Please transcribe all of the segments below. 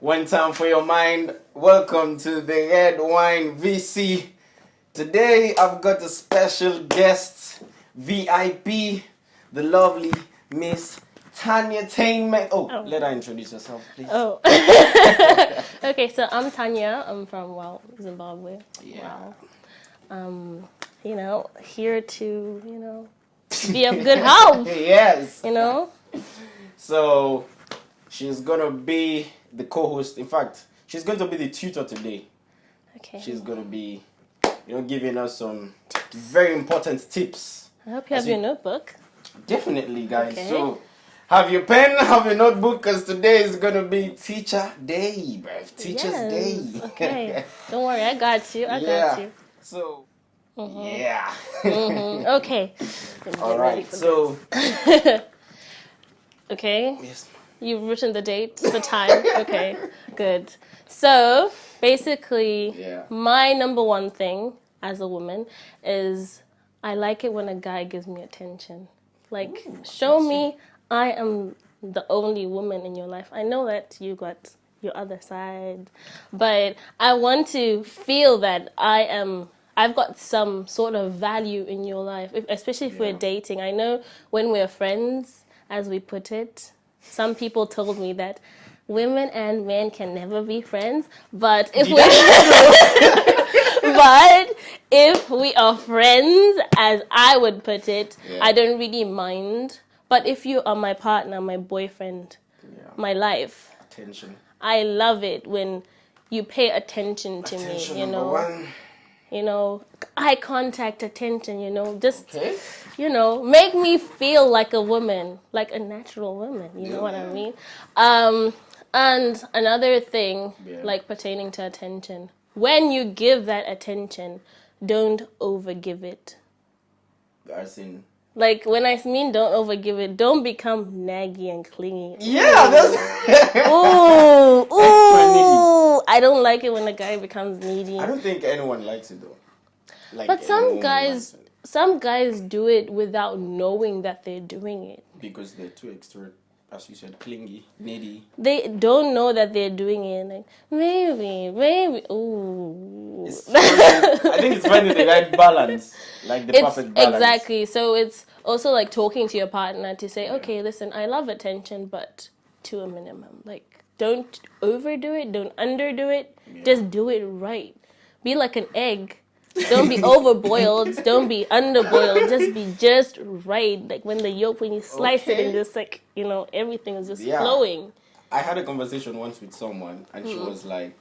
One time for your mind. Welcome to the RedWine VC. Today I've got a special guest, VIP, the lovely Miss Tanya Tainment. Let her introduce herself, please. Okay, so I'm Tanya. I'm from Zimbabwe. Yeah. Wow. Here to be of good help. Yes. So she's gonna be the co-host. In fact, she's going to be the tutor today. Okay. She's gonna be, giving us some very important tips. I hope you have your notebook. Definitely, guys. Okay. So have your pen, have your notebook, because today is gonna be Teacher Day, bruv. Teacher's Day. Okay. Don't worry, I got you. I got you. So. Mm-hmm. Yeah. Mm-hmm. Okay. All right. So. Okay. Yes. You've written the date, the time. Okay. Good. So basically, my number one thing as a woman is I like it when a guy gives me attention. Like, show me I am the only woman in your life. I know that you got your other side, but I want to feel that I've got some sort of value in your life, especially if we're dating. I know when we're friends, as we put it, some people told me that women and men can never be friends, but if we are friends, as I would put it, I don't really mind. But if you are my partner, my boyfriend, my life, attention. I love it when you pay attention to attention, me, number one. Eye contact, attention, just, make me feel like a woman, like a natural woman, you know what I mean? And another thing, like pertaining to attention, when you give that attention, don't overgive it. As in? Like, when I mean don't overgive it, don't become naggy and clingy. Yeah, that's... Ooh, I don't like it when a guy becomes needy. I don't think anyone likes it, though. But some guys do it without knowing that they're doing it. Because they're too extra, as you said, clingy, needy. They don't know that they're doing it. Like, maybe, ooh. I think it's finding the right balance, like the perfect balance. Exactly. So it's also like talking to your partner to say, okay, listen, I love attention, but to a minimum. Like, don't overdo it, don't underdo it. Just do it right. Be like an egg. Don't be overboiled. Don't be underboiled. Just be just right. Like when you slice it and just like, everything is just flowing. I had a conversation once with someone and she was like,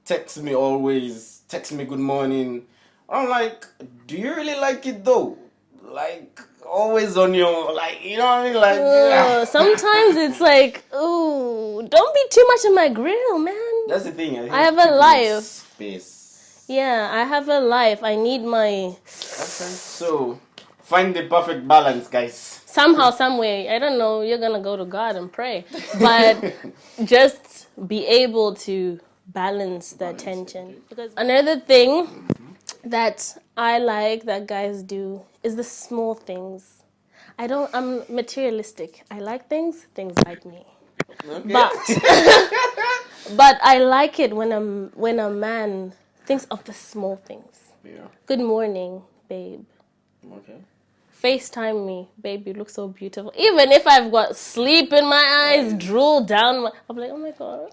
text me always, text me good morning. I'm like, do you really like it though? Like, always on your, like, you know what I mean? Like, sometimes it's like, ooh, don't be too much in my grill, man. That's the thing. I have a life. Space. Yeah, I have a life. I need my... Okay. So, find the perfect balance, guys. Somehow, some way. I don't know. You're going to go to God and pray. But just be able to balance the attention. Because another thing that I like that guys do is the small things. I'm materialistic. I like things like me. Okay. But I like it when a man thinks of the small things. Yeah. Good morning, babe. Okay. FaceTime me, babe, you look so beautiful. Even if I've got sleep in my eyes, drool down, I'm like, oh my God,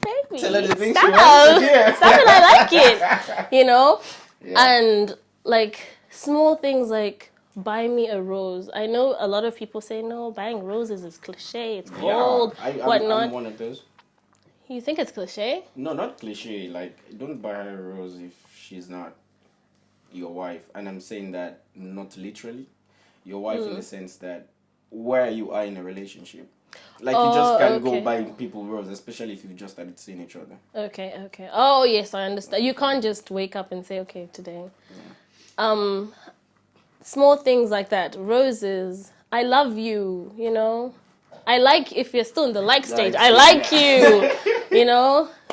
baby, tell her the things stop. She wants to hear. Stop it, I like it, Yeah. And like small things like buy me a rose. I know a lot of people say, no, buying roses is cliche, it's cold, whatnot. I'm one of those. You think it's cliche? No, not cliche. Like, don't buy her a rose if she's not your wife. And I'm saying that not literally. Your wife in the sense that where you are in a relationship. Like, you just can't go buying people roses, especially if you've just started seeing each other. Okay. Oh, yes, I understand. You can't just wake up and say, okay, today. Yeah. Small things like that. Roses. I love you, I like if you're still in the like stage. I like you,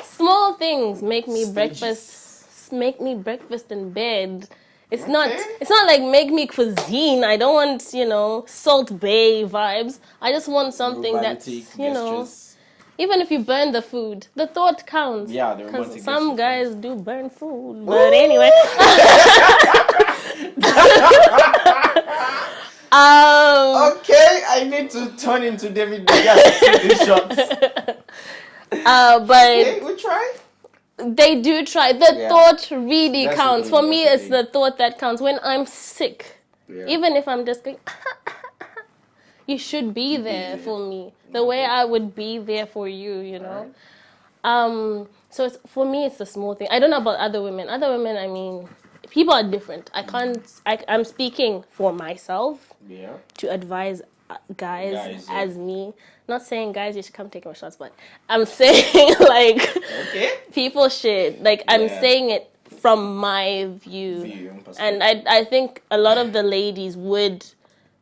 Small things make me breakfast. Make me breakfast in bed. It's not like make me cuisine. I don't want, Salt Bay vibes. I just want something romantic that's, gestures. Even if you burn the food, the thought counts. Yeah, the because romantic some gestures. guys do burn food. But anyway. Okay, I need to turn into David Beckham to see these shots. But okay, we try. They do try. The thought really counts. For me, it's the thought that counts. When I'm sick, even if I'm just going, you should be there for me. The way I would be there for you, you know. So it's, for me, it's the small thing. I don't know about other women. Other women, I mean, people are different. I'm speaking for myself to advise guys as me. Not saying guys you should come take my shots, but I'm saying like people should. Like I'm saying it from my view. And I think a lot of the ladies would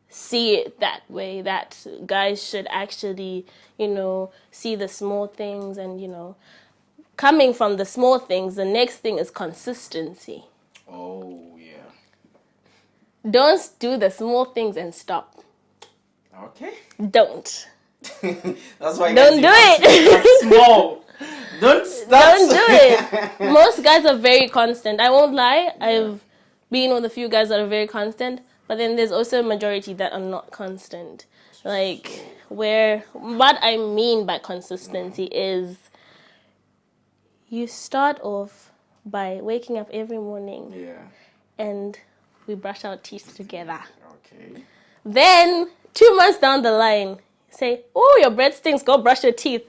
see it that way, that guys should actually, you know, see the small things and, you know, coming from the small things, the next thing is consistency. Oh, yeah. Don't do the small things and stop. Okay. Don't. That's why don't do it. Small. Don't stop. Don't do it. Most guys are very constant. I won't lie. I've been with a few guys that are very constant, but then there's also a majority that are not constant. Like, where, what I mean by consistency is you start off by waking up every morning and we brush our teeth together. Okay. Then 2 months down the line, say, oh, your breath stinks, go brush your teeth.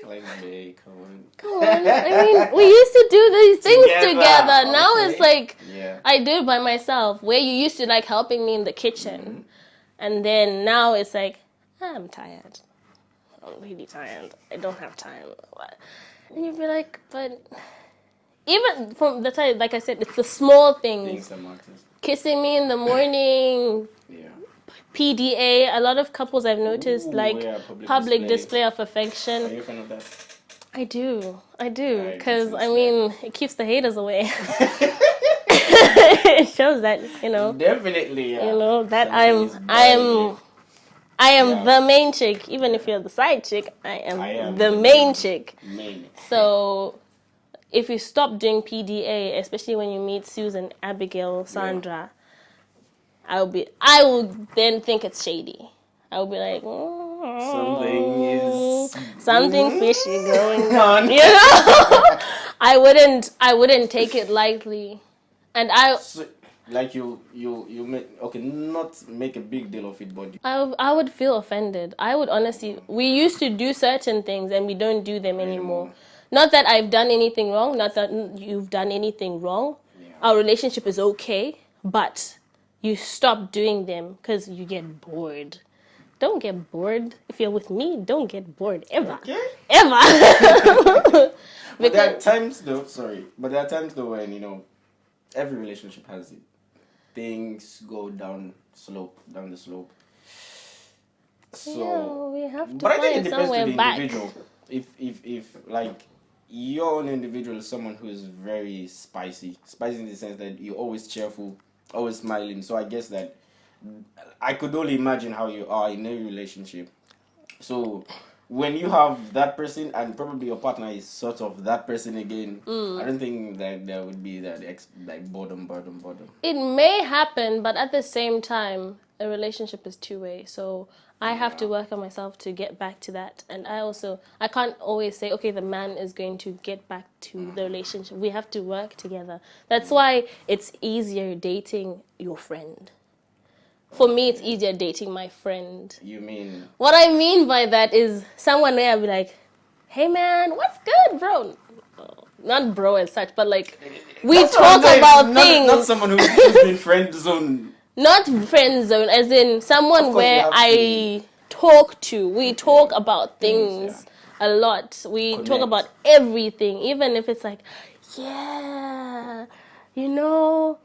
Like, hey, come on. Come on. I mean, we used to do these things together. Now it's like, I do it by myself. Where you used to like helping me in the kitchen. And then now it's like, I'm tired. I'm really tired. I don't have time. And you'd be like, but even from the time, like I said, it's the small things. Kissing me in the morning. PDA. A lot of couples I've noticed public display of affection. Are you a fan of that? I do, because I mean, it keeps the haters away. It shows that, you know, definitely, you know that I am the main chick. Even if you're the side chick, I am the main chick. So, if you stop doing PDA, especially when you meet Susan, Abigail, Sandra, I will then think it's shady. I will be like, something fishy going on. You know, I wouldn't take it lightly, and like you not make a big deal of it, but I would feel offended. I would honestly. We used to do certain things, and we don't do them anymore. Not that I've done anything wrong. Not that you've done anything wrong. Our relationship is okay, but you stop doing them because you get bored. Don't get bored. If you're with me, don't get bored ever. Okay. Ever. But there are times though when, you know, every relationship has it. Things go down the slope. So we have to but I think it find depends somewhere to the back. individual. If like your own individual is someone who is very spicy in the sense that you're always cheerful, always smiling. So I guess that I could only imagine how you are in a relationship. So when you have that person and probably your partner is sort of that person again, I don't think that there would be that like boredom. It may happen, but at the same time, a relationship is two-way. So I have to work on myself to get back to that. And I can't always say, okay, the man is going to get back to the relationship. We have to work together. That's why it's easier dating your friend. For me, it's easier dating my friend. You mean? What I mean by that is someone where I'll be like, hey man, what's good, bro? Not bro as such, but like, we talk about things. Not someone who's been friend zone. Not friend zone, as in someone where I talk to. We talk about things a lot. We talk about everything, even if it's like, you know,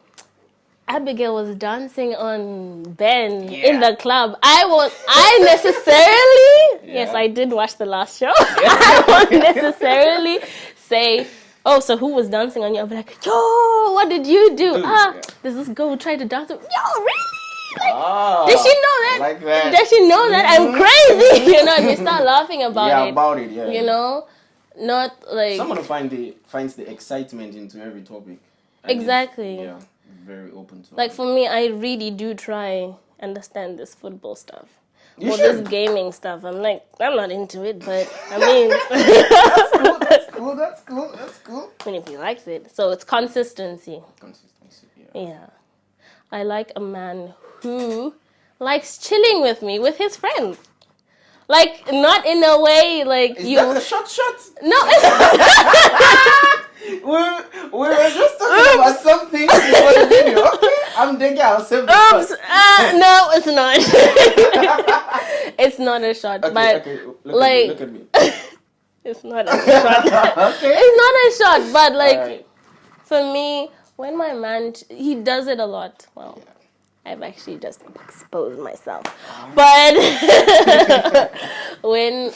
Abigail was dancing on Ben in the club. I necessarily, yes, I did watch the last show. I won't necessarily say, oh, so who was dancing on you? I'll be like, yo, what did you do? There's this girl who tried to dance. Yo, really? Did she know that? Like that. Does she know that I'm crazy? And they start laughing about it. Yeah, about it. Yeah. Not like someone who finds the excitement into every topic. Exactly. Yeah, very open to. Like for me, I really do try understand this football stuff. This gaming stuff. I'm not into it, but I mean, that's cool. I mean, if he likes it, so it's consistency. Yeah. Yeah, I like a man who likes chilling with me with his friends. Like not in a way like Is that a shot? No. we were just talking about something before the video. Okay, I'm thinking I'll save the shot. No, it's not. It's not a shot, but look at me. It's not a shot. Okay. It's not a shot, but Right. for me, when my man, he does it a lot. Well, yeah. I've actually just exposed myself. But when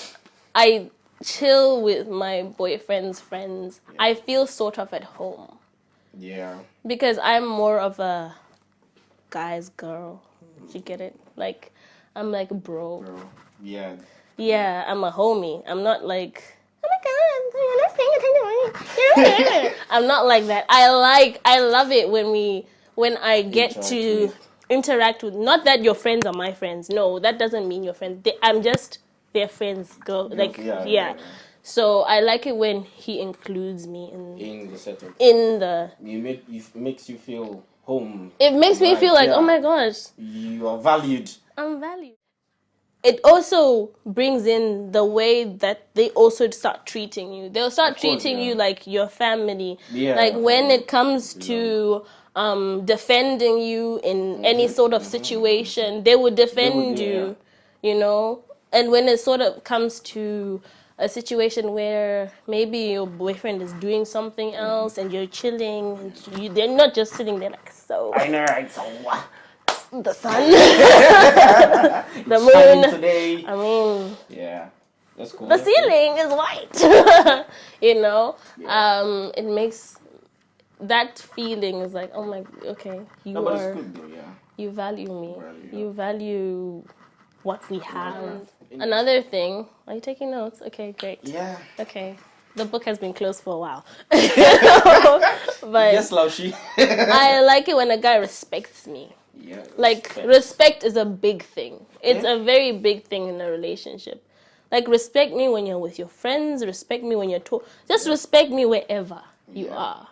I chill with my boyfriend's friends, I feel sort of at home. Yeah. Because I'm more of a guy's girl. You get it? Like, I'm like a bro. Yeah. Yeah, I'm a homie. I'm not like, oh my god, you're not paying attention to me. I'm not like that. I love it when I get to interact with, not that your friends are my friends. No, that doesn't mean your friends. I'm just their friends. Girl, like, yeah. So I like it when he includes me in the setup. It makes you feel home. It makes me feel like, oh my gosh, you are valued. I'm valued. It also brings in the way that they also start treating you. They'll start treating you like your family. Yeah. Like when it comes to defending you in any sort of situation, they would defend you, you know? And when it sort of comes to a situation where maybe your boyfriend is doing something else and you're chilling, and they're not just sitting there like, so... I know, right? So what? The sun, the moon. Today. I mean, yeah, that's cool. The ceiling is white. You know, it makes that feeling is like, oh my, okay, you value me, you value what we have. Another thing, are you taking notes? Okay, great. Yeah. Okay. The book has been closed for a while. But yes, Laushi. I like it when a guy respects me. Yeah, like respect is a big thing. It's a very big thing in a relationship. Like respect me when you're with your friends, respect me when you're just respect me wherever you are.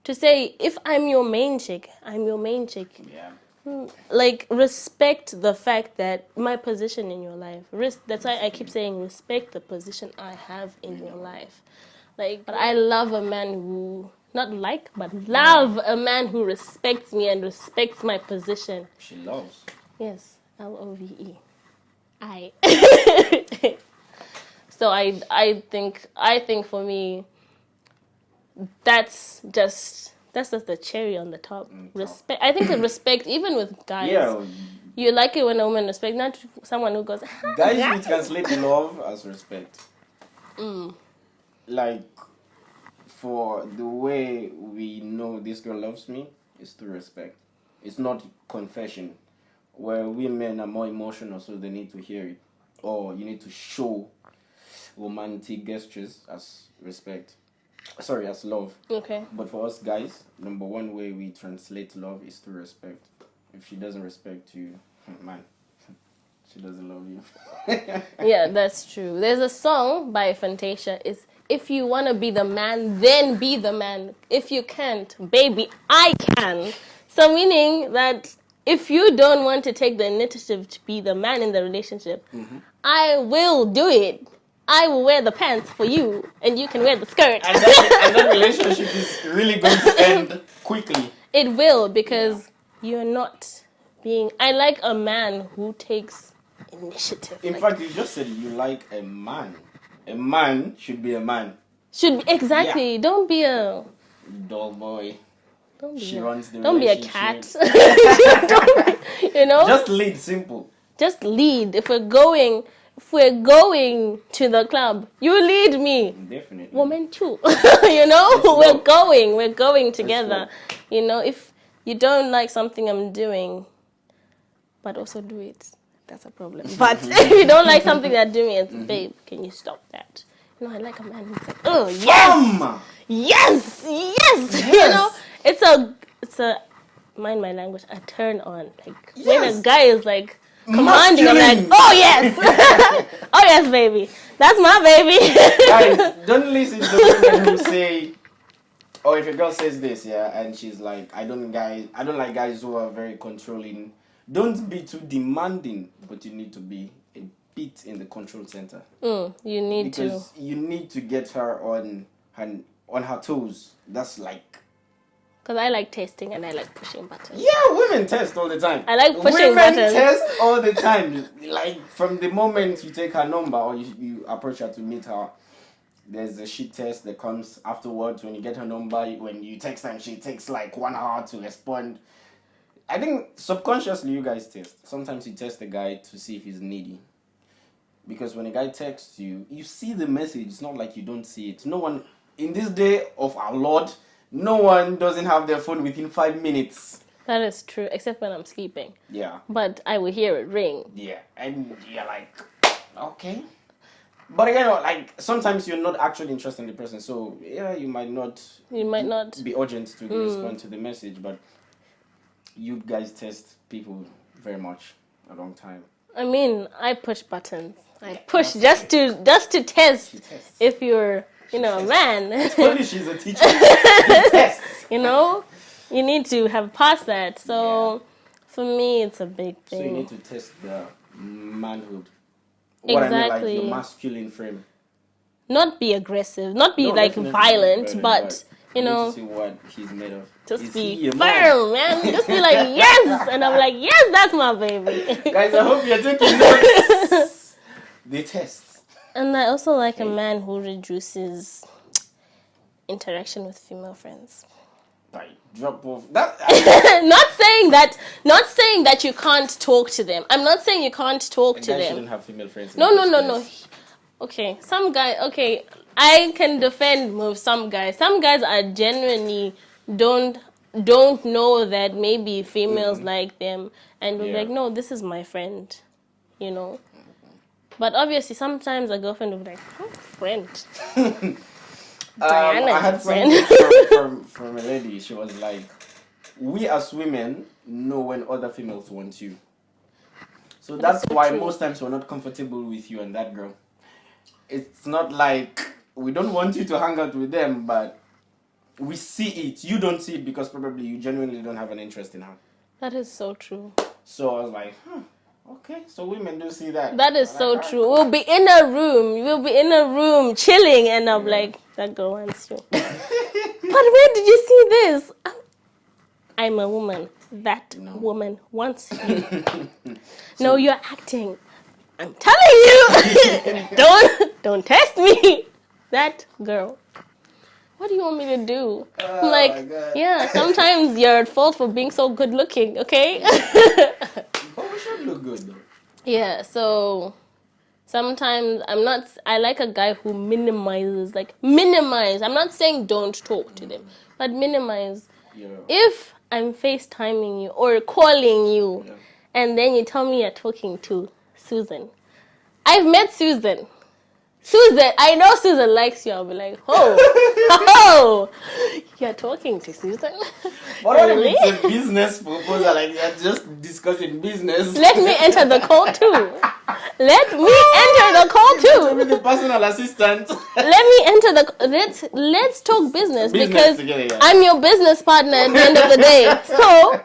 To say if I'm your main chick, I'm your main chick. Yeah. Like respect the fact that my position in your life. That's why I keep saying respect the position I have in your life. Like, but I love a man who love a man who respects me and respects my position. She loves. Yes, LOVE. So I think for me, that's just the cherry on the top. Respect. I think the respect, even with guys. Yeah. You like it when a woman respects, not someone who goes. Guys will translate love as respect. Like, for the way we know this girl loves me is through respect. It's not confession, where we men are more emotional, so they need to hear it, or you need to show romantic gestures as respect. Sorry, as love. Okay. But for us guys, number one way we translate love is through respect. If she doesn't respect you, man, she doesn't love you. Yeah, that's true. There's a song by Fantasia. It's if you want to be the man, then be the man. If you can't, baby, I can. So meaning that if you don't want to take the initiative to be the man in the relationship, I will do it. I will wear the pants for you, and you can wear the skirt. And that relationship is really going to end quickly. It will, because you're not being... I like a man who takes initiative. In fact, you just said you like a man. A man should be a man. Exactly. Yeah. Don't be a... Dog boy. Don't be Don't be a cat. You know? Just lead, simple. Just lead. If we're going to the club, you lead me. Definitely. Woman too. You know? We're going together. You know, if you don't like something I'm doing, but also do it. That's a problem. But if you don't like something that do me, it's babe, can you stop that? No, I like a man who's like, oh yes, yes. You know, it's a mind my language, a turn on. Like when a guy is like commanding, I'm like, oh yes, oh yes, baby, that's my baby. Guys, don't listen to women who say, or if a girl says this, and she's like, I don't like guys who are very controlling. Don't be too demanding, but you need to be a bit in the control center. You need because you need to get her on her toes. That's like. Because I like testing and I like pushing buttons. Yeah, women test all the time. I like pushing buttons. Women test all the time. Like from the moment you take her number or you approach her to meet her, there's a shit test that comes afterwards. When you get her number, when you text her and she takes like 1 hour to respond. I think subconsciously you guys test. Sometimes you test the guy to see if he's needy. Because when a guy texts you, you see the message. It's not like you don't see it. No one, in this day of our Lord, no one doesn't have their phone within 5 minutes. That is true, except when I'm sleeping. Yeah. But I will hear it ring. Yeah, and you're like, okay. But again, like, sometimes you're not actually interested in the person. So, yeah, you might not be urgent to respond to the message, but you guys test people very much a long time. I mean, I push buttons. I push just to test if you're, a man. Only she's a teacher. Test. You need to have passed that. So for me, it's a big thing. So you need to test the manhood. Exactly. I mean, like your masculine frame. Not be aggressive, not be like violent, but you need to see what he's made of. Just be firm, man. Just be like, yes! And I'm like, yes, that's my baby. Guys, I hope you're taking notes. They test. And I also like a man who reduces interaction with female friends. Like, drop off. That, not saying that you can't talk to them. I'm not saying you can't talk to them. Shouldn't have female friends. No. Okay, I can defend some guys. Some guys are genuinely don't know that maybe females like them and will be like, no, this is my friend, But obviously, sometimes a girlfriend will be like, oh, friend. I had something from a lady. She was like, we as women know when other females want you. So that's why most times we're not comfortable with you and that girl. It's not like we don't want you to hang out with them, but we see it. You don't see it because probably you genuinely don't have an interest in her. That is so true. So I was like, okay, so women do see that. That is so true. We'll be in a room chilling, and I'm like, that girl wants you. But where did you see this? I'm a woman. That woman wants you. No, you're acting. I'm telling you. Don't test me. That girl. What do you want me to do? I'm like, sometimes you're at fault for being so good looking, okay? But we should look good though. Yeah, so sometimes I like a guy who minimizes. I'm not saying don't talk to them, but minimize. Yeah. If I'm FaceTiming you or calling you, and then you tell me you're talking to Susan. I've met Susan. I know Susan likes you. I'll be like, you're talking to Susan? What really? If it's a business proposal, like you're just discussing business? Let me enter the call too. Let me the personal assistant. Let's talk business because together, I'm your business partner at the end of the day. So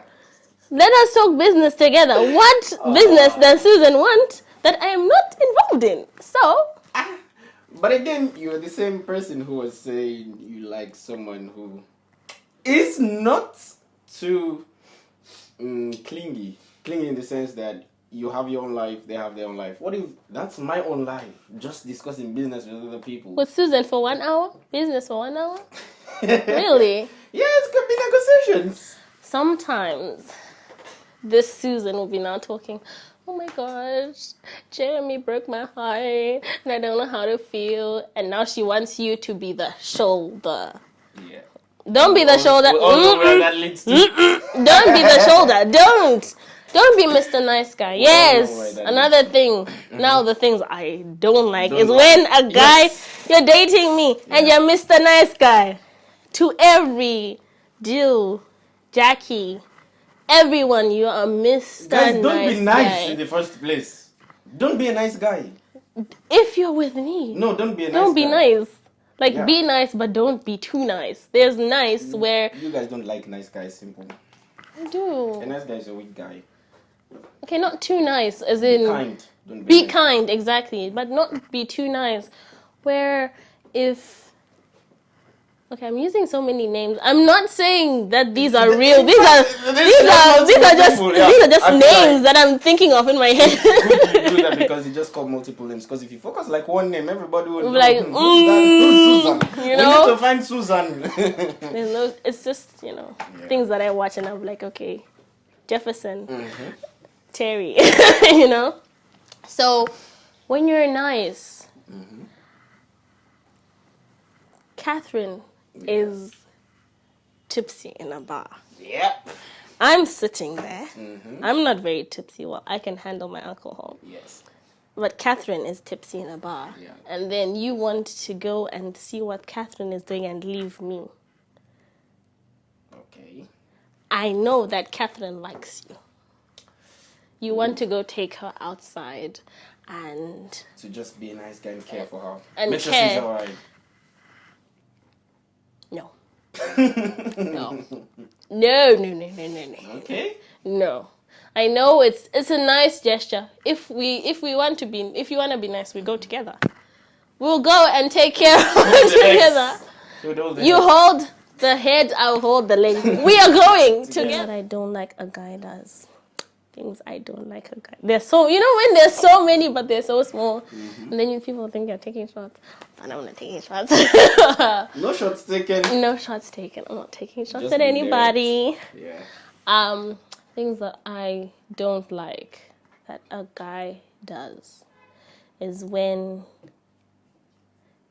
let us talk business together. What business does Susan want that I am not involved in? So. But again, you're the same person who was saying you like someone who is not too clingy. Clingy in the sense that you have your own life, they have their own life. What if that's my own life? Just discussing business with other people. With Susan for 1 hour? Business for 1 hour? Really? Yes, it could be negotiations. Sometimes this Susan will be now talking, oh my gosh, Jeremy broke my heart and I don't know how to feel. And now she wants you to be the shoulder. Yeah. Don't be the shoulder. Where that leads to. Don't be the shoulder. Don't. Don't be Mr. Nice Guy. Yes, another thing. Now the things I don't like is when a guy, you're dating me and you're Mr. Nice Guy. To every Jill, Jackie, everyone, you are Mr. Guys, don't nice be nice guy. in the first place. Don't be a nice guy. If you're with me. No, don't be a nice Don't be guy. nice. Like, be nice, but don't be too nice. There's nice where... You guys don't like nice guys, simple. I do. A nice guy is a weak guy. Okay, not too nice, as in... Be kind. Don't be nice. kind, exactly. But not be too nice. Where if... Okay, I'm using so many names. I'm not saying that these are real. These are just names that I'm thinking of in my head. It's good you do that because you just call multiple names. Because if you focus like one name, everybody will know. Like, who's Susan? You know? We need to find Susan. There's no. It's just things that I watch and I'm like, okay, Jefferson, Terry, you know. So when you're nice, Catherine is tipsy in a bar. Yep. I'm sitting there. I'm not very tipsy. Well, I can handle my alcohol. Yes. But Catherine is tipsy in a bar. Yeah. And then you want to go and see what Catherine is doing and leave me. Okay. I know that Catherine likes you. You want to go take her outside and... To just be a nice guy and care for her. And make sure care. she's alright. No. No. No. Okay. No. I know it's a nice gesture. If you want to be nice, we go together. We'll go and take care of it together. You hold the head, I'll hold the legs. We are going together. I don't like a guy does. Things I don't like a guy. There's so when there's so many but they're so small. And then people think you're taking shots. But I'm not taking shots. No shots taken. No shots taken. I'm not taking shots at anybody. Direct. Yeah. Things that I don't like that a guy does is when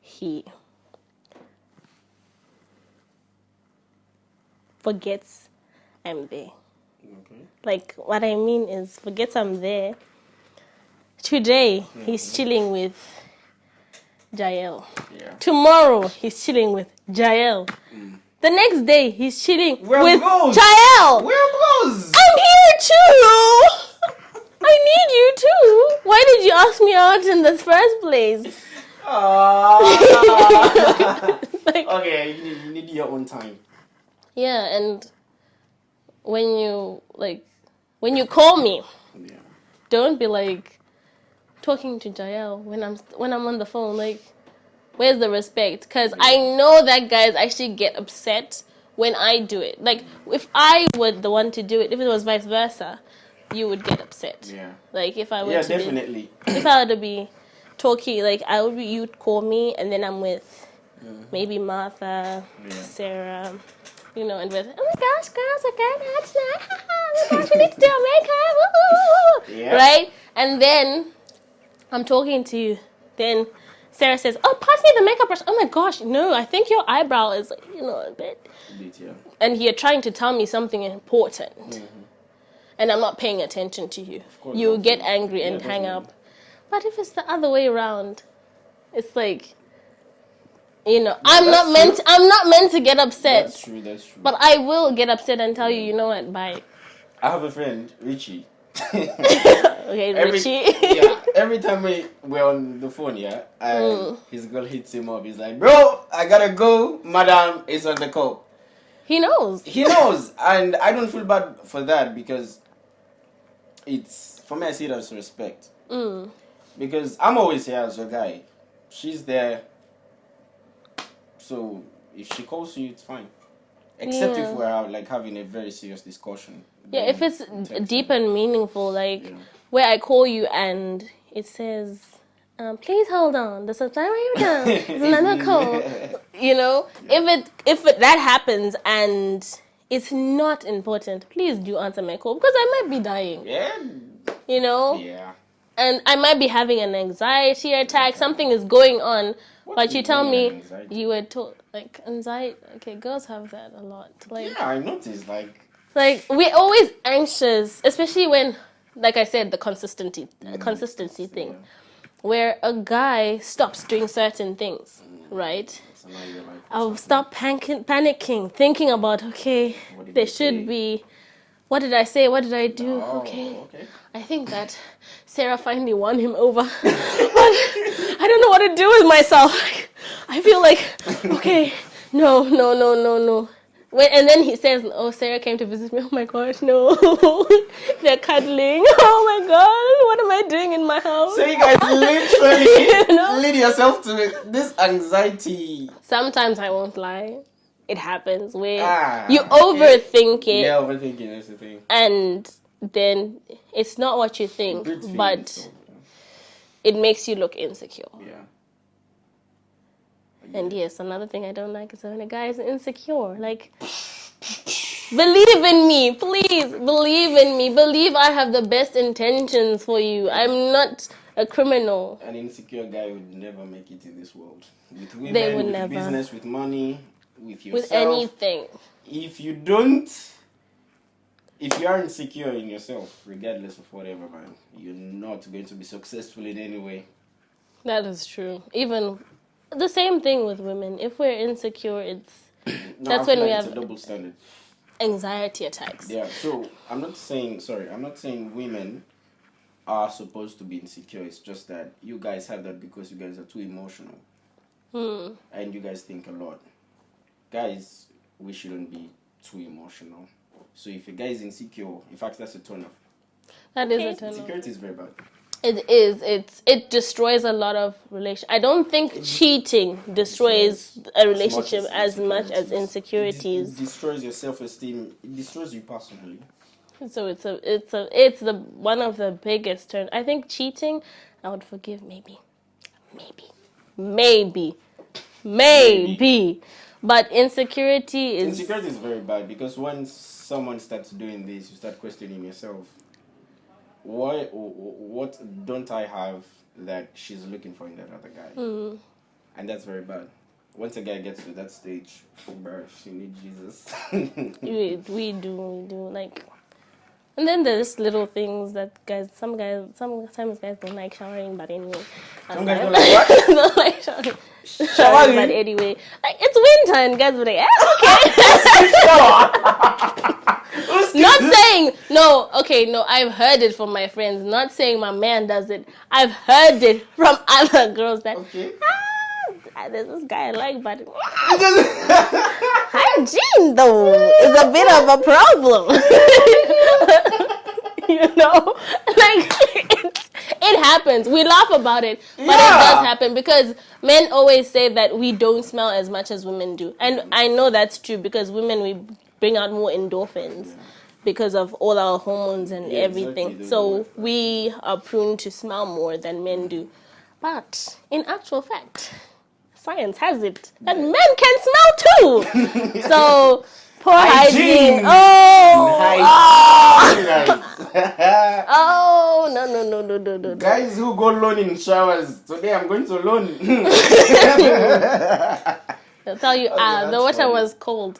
he forgets I'm there. Okay. Like, what I mean is, forgets I'm there. Today, he's chilling with Jael. Yeah. Tomorrow, he's chilling with Jael. The next day, he's chilling with Jael. Where goes? I'm here too. I need you too. Why did you ask me out in the first place? Okay, you need your own time. Yeah, and when you call me, don't be like talking to Jael when I'm on the phone. Like, where's the respect? Because I know that guys actually get upset when I do it. Like, if I were the one to do it, if it was vice versa, you would get upset. Yeah. Like, if I were to definitely. If I were to be talking, like, you'd call me, and then I'm with maybe Martha, Sarah, and with, oh my gosh, girls are good, that's nice. Oh my gosh, we need to do our makeup. Yeah. Right? And then I'm talking to you. Then Sarah says, oh, pass me the makeup brush. Oh my gosh, no, I think your eyebrow is, a bit. And you're trying to tell me something important. And I'm not paying attention to you. You get angry and hang up. But if it's the other way around, it's like, I'm not meant to get upset. That's true. But I will get upset and tell you, you know what, bye. I have a friend, Richie. Okay, Richie. Every time we're on the phone, and his girl hits him up. He's like, bro, I gotta go. Madam is on the call. He knows. And I don't feel bad for that because for me, I see it as respect. Because I'm always here as your guy. She's there. So if she calls you, it's fine. Except if we're having a very serious discussion. Yeah, if it's deep and meaningful, where I call you and it says, please hold on, the subscriber you're done. There's another call. If that happens and it's not important, please do answer my call because I might be dying. Yeah. Yeah. And I might be having an anxiety attack. Something is going on. But you tell me you were told, anxiety. Okay, girls have that a lot. I noticed, Like, we're always anxious, especially when, like I said, the consistency thing, where a guy stops doing certain things, right? So now you're like, I'll stop panicking, thinking about, okay, there should be, what did I say? What did I do? Okay. I think that Sarah finally won him over. But I don't know what to do with myself. I feel like, okay, no. And then he says, oh, Sarah came to visit me. Oh my God, no. They're cuddling. Oh my God, what am I doing in my house? So you guys literally lead yourself to this anxiety. Sometimes I won't lie. It happens where you overthink it. Yeah, overthinking is the thing. And then it's not what you think, but it makes you look insecure. Yeah. And yes, another thing I don't like is when a guy is insecure. Like, believe in me, please. Believe in me. Believe I have the best intentions for you. I'm not a criminal. An insecure guy would never make it in this world. With women, they would with never. Business, with money, with yourself. With anything. If you are insecure in yourself, regardless of whatever, man, you're not going to be successful in any way. That is true. Even the same thing with women. If we're insecure, that's when we have a double standard. Anxiety attacks. Yeah, so I'm not saying women are supposed to be insecure. It's just that you guys have that because you guys are too emotional. And you guys think a lot. Guys, we shouldn't be too emotional. So if a guy is insecure, in fact, that's a turn off. That is a turn off. Insecurity is very bad. It is. It destroys a lot of relationships. I don't think cheating destroys a relationship as much as insecurities. It destroys your self-esteem. It destroys you personally. So it's the one of the biggest turn. I think cheating, I would forgive maybe. But insecurity is very bad because once someone starts doing this, you start questioning yourself. What don't I have that she's looking for in that other guy? And that's very bad. Once a guy gets to that stage, bro, you need Jesus. we do like. And then there's little things that sometimes guys don't like showering, but anyway. Some guys don't like what? Don't like showering, but anyway. Like, it's winter and guys will be like, okay. Not saying, no, I've heard it from my friends. Not saying my man does it. I've heard it from other girls that, there's this guy I like, but hygiene, though, is a bit of a problem. Like, it happens. We laugh about it, but it does happen because men always say that we don't smell as much as women do. And I know that's true because women, we bring out more endorphins because of all our hormones and everything. Exactly. So we are prone to smell more than men do. But in actual fact, science has it that men can smell too. So poor hygiene. Oh, no. Guys who go alone in showers. Today I'm going to alone. They'll tell you, the water was cold.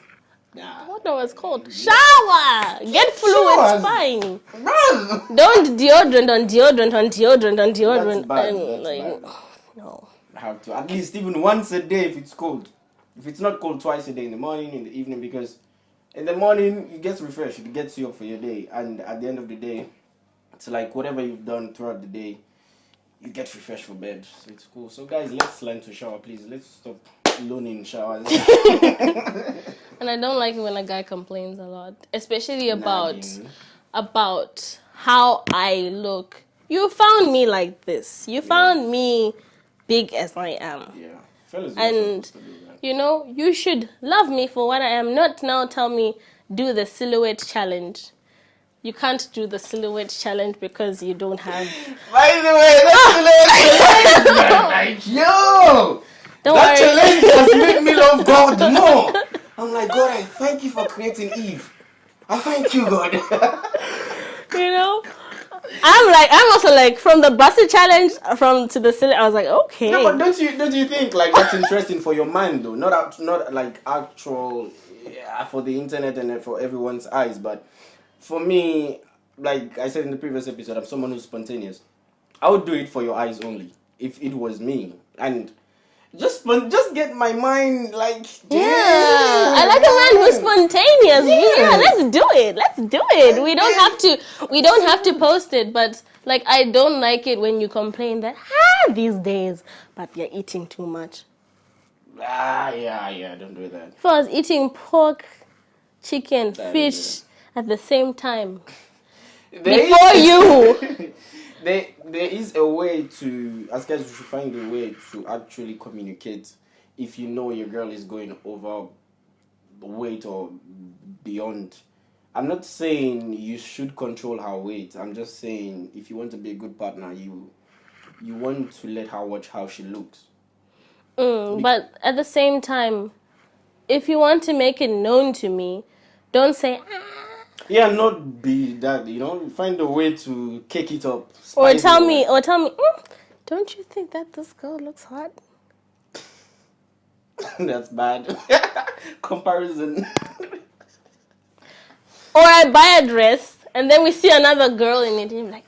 Water was cold. Shower! Get flu, it's fine. Don't deodorant on deodorant. That's bad. No. Have to at least even once a day if it's cold. If it's not cold, twice a day, in the morning, in the evening, because in the morning it gets refreshed, it gets you up for your day, and at the end of the day, it's like whatever you've done throughout the day, you get refreshed for bed. So it's cool. So guys, let's learn to shower, please. Let's stop loaning showers. And I don't like it when a guy complains a lot, especially about how I look. You found me like this. You found me big as I am. Yeah. Fellas, and you should love me for what I am, not now tell me do the silhouette challenge. You can't do the silhouette challenge because you don't have. By the way, that silhouette challenge, yo, that challenge has made me love God more. I'm like, God, I thank you for creating Eve. I thank you, God. I'm also like, from the busted challenge to the silhouette, I was like, okay. No, but don't you think like that's interesting for your mind though? Not like actual. for the internet and for everyone's eyes. But for me, like I said in the previous episode, I'm someone who's spontaneous. I would do it for your eyes only if it was me, and just get my mind like. Yeah, I like a man who's spontaneous. Yeah, let's do it. We don't have to post it, but like I don't like it when you complain that these days, but you're eating too much. Yeah, don't do that. If I was eating pork, chicken, fish at the same time before you. There is a way to, as guys, you should find a way to actually communicate if you know your girl is going over weight or beyond. I'm not saying you should control her weight. I'm just saying if you want to be a good partner, you want to let her watch how she looks. But at the same time, if you want to make it known to me, don't say yeah, not be that, find a way to kick it up. Or tell me, don't you think that this girl looks hot? That's bad. Comparison. Or I buy a dress, and then we see another girl in it, and you're like,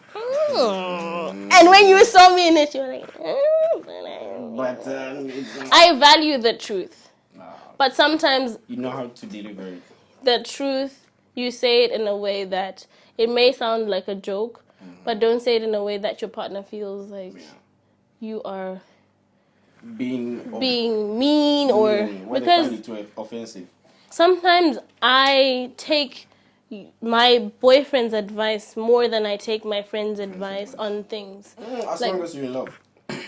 And when you saw me in it, you're like, But I value the truth. But sometimes you know how to deliver it. The truth, you say it in a way that it may sound like a joke, but don't say it in a way that your partner feels like you are being mean or because they find it offensive. Sometimes I take my boyfriend's advice more than I take my friend's advice on things. As long as you're in love.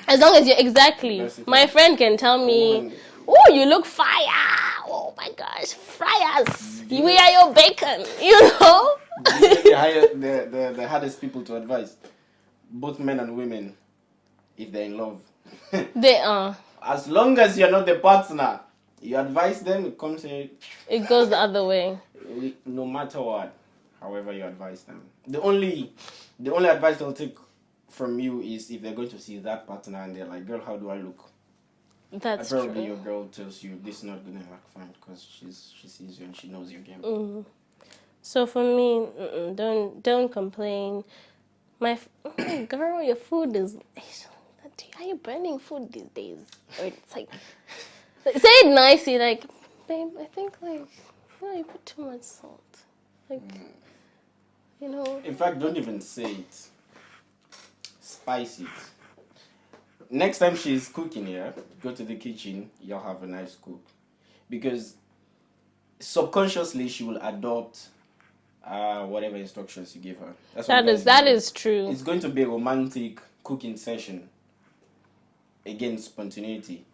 As long as exactly. My friend can tell me, "Oh, you look fire! Oh my gosh, fryers! We are your bacon." The hardest people to advise, both men and women, if they're in love. They are. As long as you're not the partner, you advise them. It goes the other way. No matter what, however you advise them, the only advice they'll take from you is if they're going to see that partner and they're like, "Girl, how do I look?" That's probably true. Your girl tells you this is not gonna work fine because she sees you and she knows your game. So for me, don't complain. Girl, your food is. Are you burning food these days? Or it's like say it nicely, like, babe, I think you put too much salt. In fact, don't even say it. Spice it. Next time she's cooking here, go to the kitchen, you'll have a nice cook. Because subconsciously she will adopt whatever instructions you give her. That is true. It's going to be a romantic cooking session. Again, spontaneity.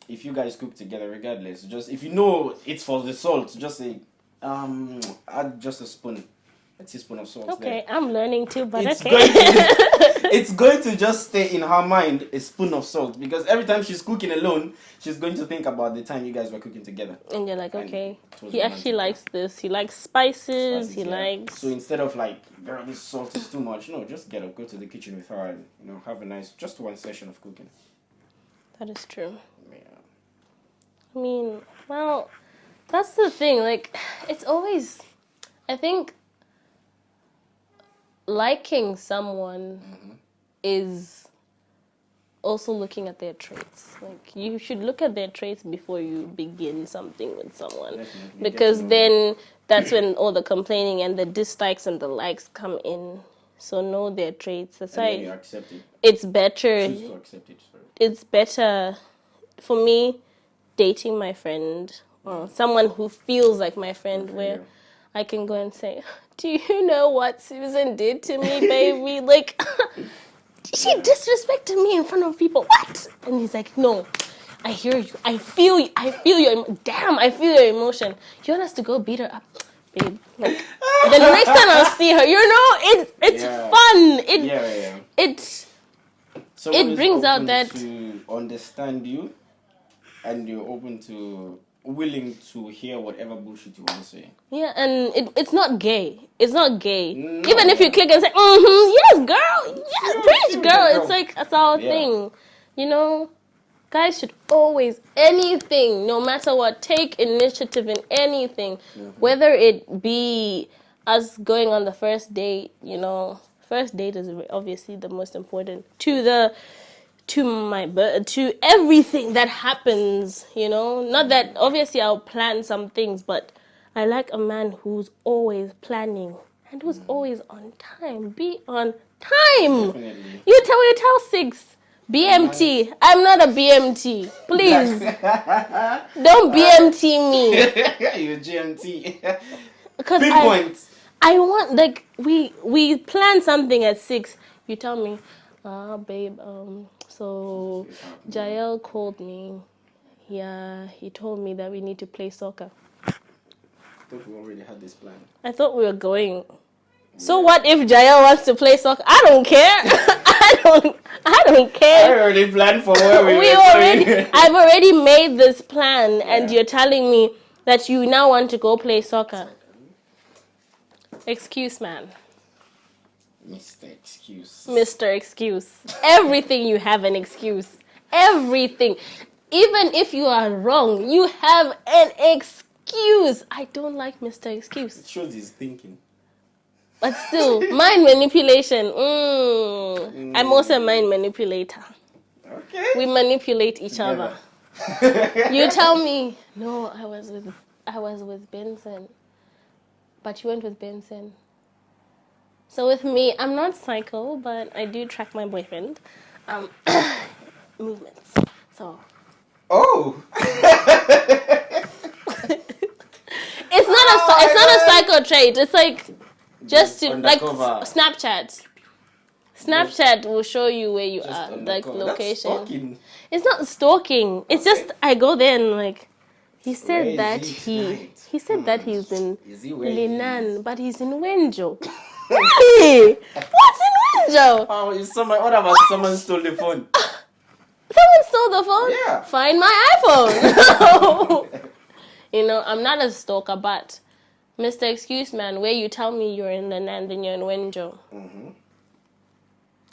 If you guys cook together, regardless, just if you know it's for the salt, just say, add just a teaspoon of salt. Okay, I'm learning too, but it's going to just stay in her mind a spoon of salt because every time she's cooking alone, she's going to think about the time you guys were cooking together. And you're like, okay, he actually likes this. He likes spices. He likes. So instead of like, girl, this salt is too much. No, just get up, go to the kitchen with her, and have a nice, just one session of cooking. That is true. Yeah. I mean, well, that's the thing. Like, it's always, I think, liking someone is also looking at their traits. Like, you should look at their traits before you begin something with someone. Definitely. Because then that's when all the complaining and the dislikes and the likes come in. So know their traits. That's why you accept it. It's better. Choose to accept it. Sorry. It's better for me dating my friend or someone who feels like my friend where I can go and say, "Do you know what Susan did to me, baby? Like, she disrespected me in front of people. What?" And he's like, "No, I hear you. I feel you. I feel your emotion. You want us to go beat her up, babe? Like, the next time I'll see her, it's fun. It brings out that to understand you, and you're open to." Willing to hear whatever bullshit you want to say. Yeah, and it's not gay. It's not gay. No, even if you click and say, yes, girl, yes, preach, girl. It's like, that's our thing. Guys should always, anything, no matter what, take initiative in anything. Whether it be us going on the first date, you know, first date is obviously the most important. To everything that happens, you know. Not that, obviously I'll plan some things, but I like a man who's always planning and who's always on time. Be on time. Definitely. You tell 6. BMT. I'm not a BMT. Please. Don't BMT me. You're GMT. Because Pinpoint. I want, like, we plan something at 6. You tell me, babe, so Jael called me. Yeah, he told me that we need to play soccer. I thought we already had this plan. I thought we were going. So what if Jael wants to play soccer? I don't care. I don't care. I already planned for where we were going. I've already made this plan, and you're telling me that you now want to go play soccer. Excuse, man. Mr. Excuse. Mr. Excuse. Everything you have an excuse. Everything. Even if you are wrong, you have an excuse. I don't like Mr. Excuse. It shows he's thinking. But still, mind manipulation. I'm also a mind manipulator. Okay. We manipulate each other. You tell me, no, I was with Benson. But you went with Benson. So with me, I'm not psycho, but I do track my boyfriend. Movements. So. Oh. It's not a psycho trait. It's like just to undercover. Like Snapchat. Snapchat will show you where you are, like location. That's stalking. It's not stalking. It's just I go there and like he said that he said that he's in Linan, but he's in Wenjo. Hey, what's in Wenjo? Oh, what about someone stole the phone? Someone stole the phone? Yeah. Find my iPhone. You know, I'm not a stalker, but Mr. Excuse Man, where you tell me you're in Linan, then you're in Wenjo.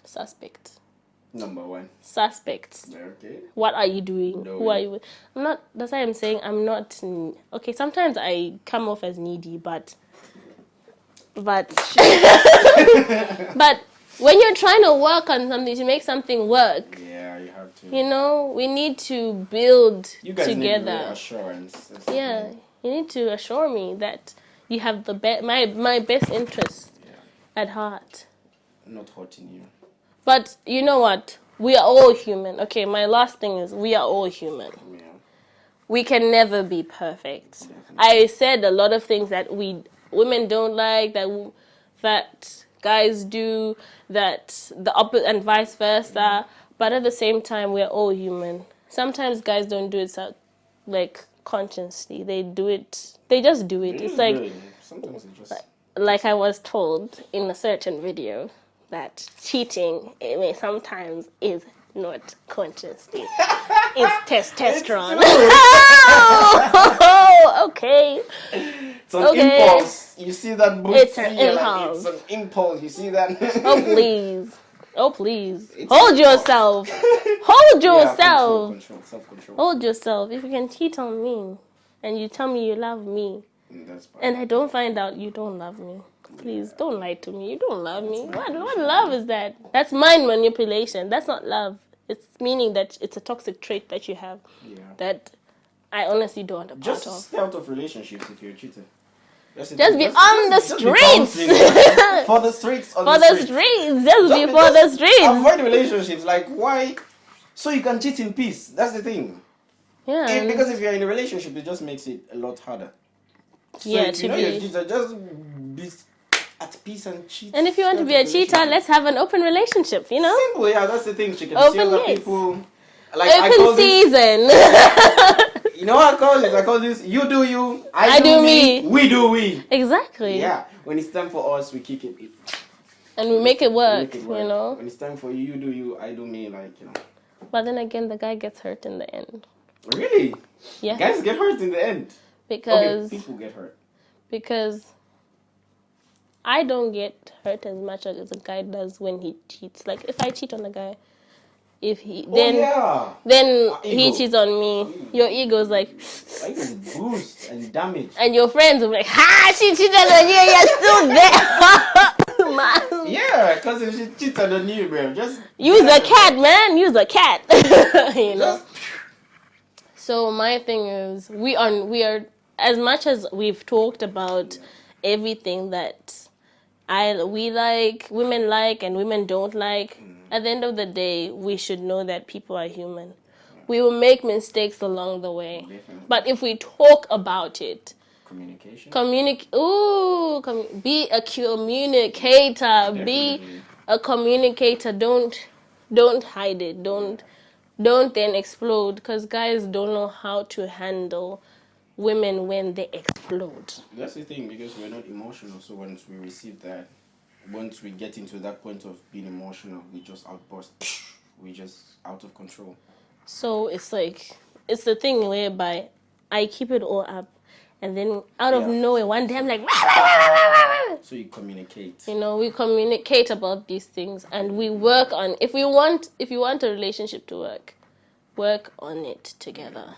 Suspect. Number 1. Suspect. Okay. What are you doing? No. Who are you with? I'm not, that's why I'm saying I'm not, okay, sometimes I come off as needy, but but when you're trying to work on something, to make something work, yeah, you have to. You know, we need to build you guys together. Need assurance. Yeah, you need to assure me that you have the my best interest at heart. Not hurting you. But you know what? We are all human. Okay, my last thing is we are all human. Yeah. We can never be perfect. Definitely. I said a lot of things that women don't like, that guys do, that the opposite and vice versa. But at the same time, we're all human. Sometimes guys don't do it like consciously. They do it. They just do it. It's like sometimes it just like I was told in a certain video that cheating sometimes is not consciously. It's testosterone. Oh, okay. It's an impulse. You see that boost? It's an impulse. It's an impulse. You see that? Oh, please. Oh, please. Hold yourself. Hold yourself. Control, self-control. Hold yourself. If you can cheat on me and you tell me you love me and I don't find out you don't love me, please don't lie to me. You don't love me. What love is that? That's mind manipulation. That's not love. It's meaning that it's a toxic trait that you have that I honestly don't want a part of. Just stay out of relationships if you're a cheater. Just be on the streets. For the streets. For the streets. Just be for the streets. Avoid relationships. Like, why? So you can cheat in peace. That's the thing. Yeah. Because if you're in a relationship, it just makes it a lot harder. So if you know you're a cheater, just be at peace and cheat. And if you want to be a cheater, let's have an open relationship, you know? Simple, yeah, that's the thing. She can open, see other people. Like, open season. You know what I call this? I call this you do you, I do me, we do we. Exactly. Yeah. When it's time for us, we kick it. And we make it work, you know? When it's time for you do you, I do me, like, you know. But then again, the guy gets hurt in the end. Really? Yeah. Guys get hurt in the end. Because people get hurt. Because I don't get hurt as much as a guy does when he cheats. Like, if I cheat on a guy, if he ego. he cheats on me, your ego's like ego boost and damage. And your friends will be like, ha, she cheated on you, you're still there. Man. Yeah, because if she cheated on you, bro, just use a cat, man. Use a cat. You know. So my thing is, we are as much as we've talked about everything that we like, women like, and women don't like. At the end of the day, we should know that people are human. We will make mistakes along the way. Definitely. But if we talk about it, communication. Be a communicator. Definitely. Be a communicator. Don't hide it. Don't then explode. Because guys don't know how to handle women when they explode. That's the thing, because we're not emotional. So once we receive that, once we get into that point of being emotional, we just outburst. We just out of control. So it's like, it's the thing whereby I keep it all up, and then out of nowhere one day I'm like, so you communicate. You know, we communicate about these things, and we work on. If you want a relationship to work on it together.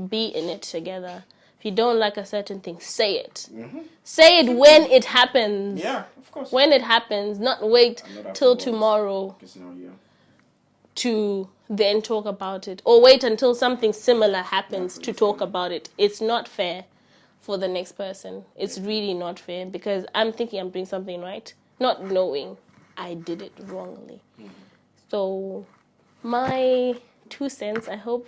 Be in it together. If you don't like a certain thing, say it. Mm-hmm. Say it when it happens. Yeah, of course. When it happens, not wait till tomorrow to then talk about it. Or wait until something similar happens to talk about it. It's not fair for the next person. It's really not fair, because I'm thinking I'm doing something right, not knowing I did it wrongly. Mm-hmm. So my 2 cents, I hope,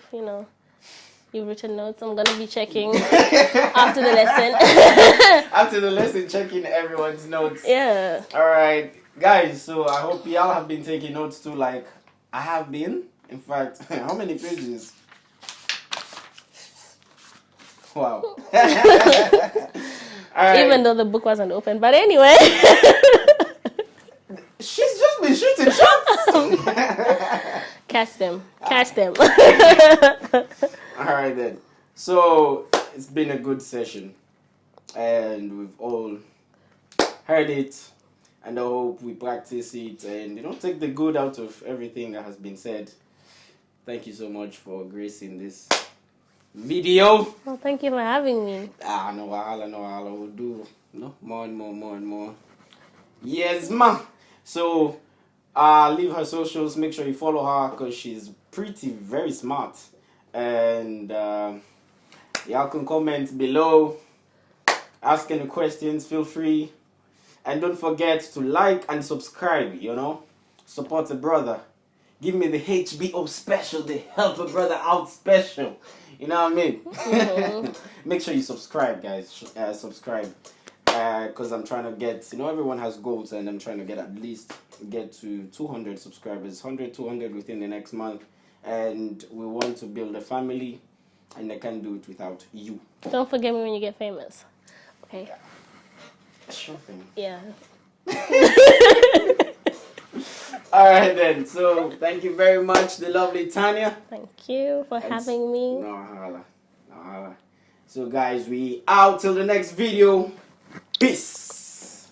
you've written notes. I'm going to be checking after the lesson. After the lesson, checking everyone's notes. Yeah. All right, guys. So I hope y'all have been taking notes too, like I have been. In fact, how many pages? Wow. All right. Even though the book wasn't open. But anyway. She's just been shooting shots. Catch them. All right then. So it's been a good session, and we've all heard it, and I hope we practice it and take the good out of everything that has been said. Thank you so much for gracing this video. Well, thank you for having me. No wahala. We'll do more and more. Yes, ma. So leave her socials. Make sure you follow her, because she's very smart. And y'all can comment below, ask any questions, feel free. And don't forget to like and subscribe, support a brother. Give me the HBO special, the help a brother out special. You know what I mean? Mm-hmm. Make sure you subscribe, guys. Subscribe. Because I'm trying to get, everyone has goals, and I'm trying to at least get to 200 subscribers, 200 within the next month. And we want to build a family, and I can't do it without you. Don't forget me when you get famous. Okay? Sure thing. Yeah. All right then. So thank you very much, the lovely Tanya. Thank you for having me. No holla. So guys, we out till the next video. Peace.